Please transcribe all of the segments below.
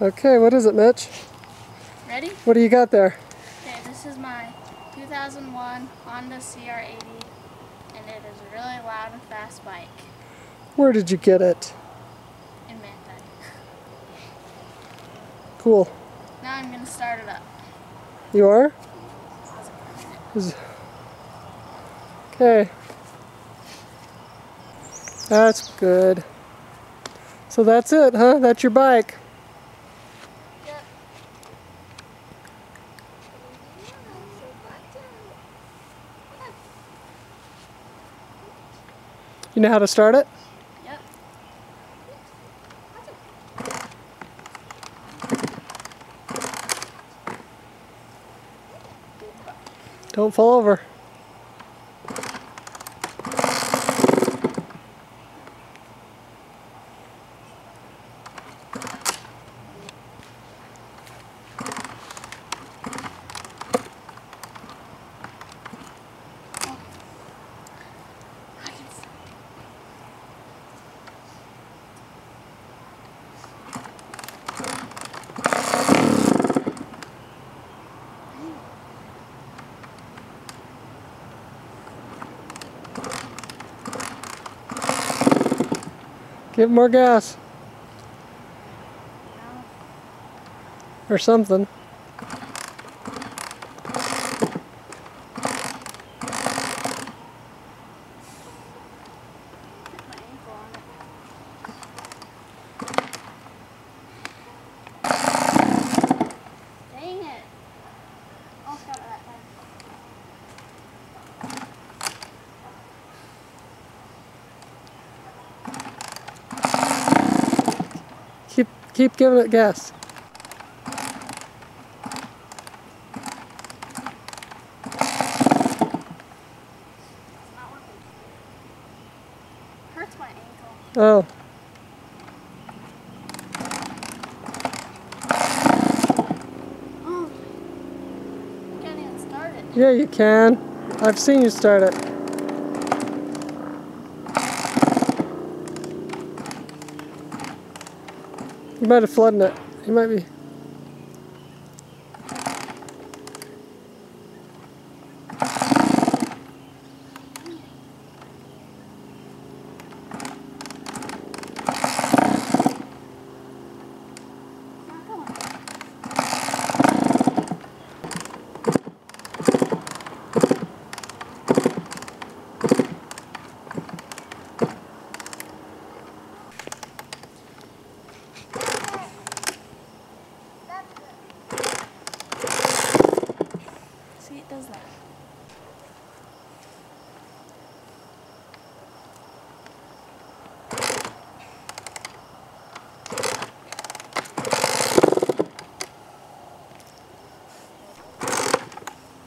Okay, what is it, Mitch? Ready? What do you got there? Okay, this is my 2001 Honda CR80, and it is a really loud and fast bike. Where did you get it? In Manti. Cool. Now I'm going to start it up. You are? Okay. That's good. So that's it, huh? That's your bike. Yep. You know how to start it? Yep. Don't fall over. Give more gas. Or something. My ankle on it. Dang it. Almost got it that time. Keep giving it gas. Hurts my ankle. Oh. Oh. I can't even start it. Yeah, you can. I've seen you start it. You might have flooded it. You might be. See, it does that.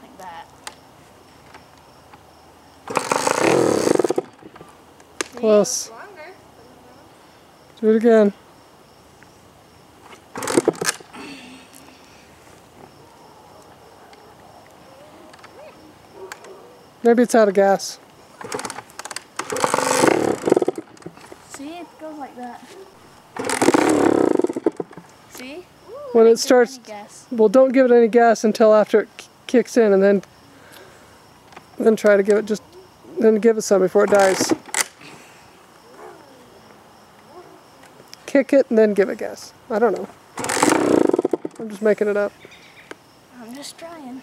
Like that. Close. Do it again. Maybe it's out of gas. See, it goes like that. See? When it starts, well, don't give it any gas until after it kicks in, and then try to give it then give it some before it dies. Kick it and then give it gas. I don't know. I'm just making it up. I'm just trying.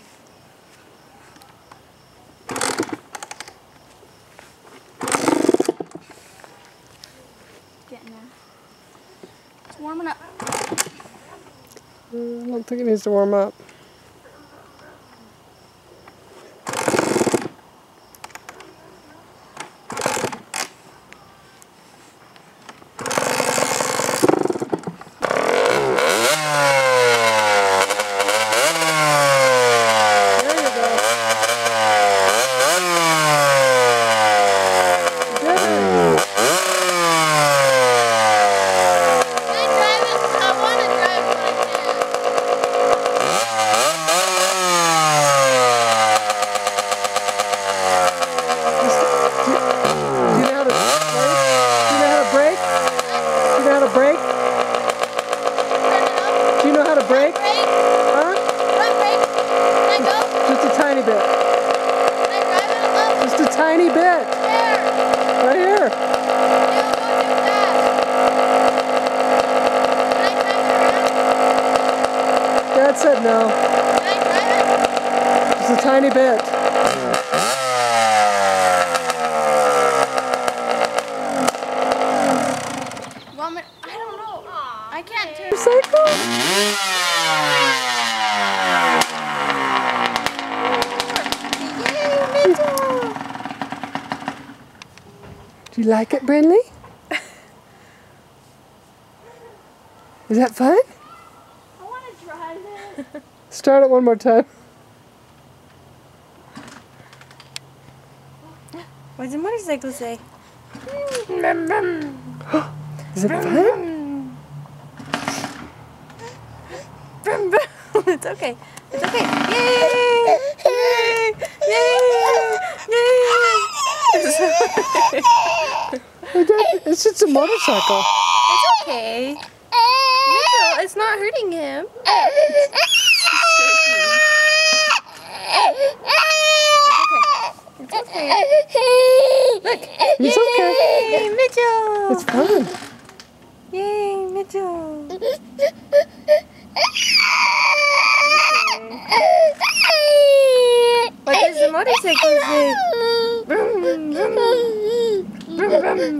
Getting there. It's warming up. I don't think it needs to warm up. a brake? Huh? Front brake. Can I go? Just a tiny bit. Can I drive it a little? Just a tiny bit. There. Right here. It'll go too fast. Can I drive it around? Dad said no. Can I drive it? Just a tiny bit. Want me? I don't know. I can't turn. Motorcycle? Do you like it, Brindley? Is that fun? I want to drive it. Start it one more time. What does the motorcycle say? Is it fun? It's okay. It's okay. Yay! Yay! Yay! Yay! It's just a motorcycle. It's okay. Mitchell, it's not hurting him. It's okay. Look. It's okay. Yay, Mitchell. It's fun. Yay, Mitchell. What does the motorcycle say? Vroom, vroom, vroom, vroom.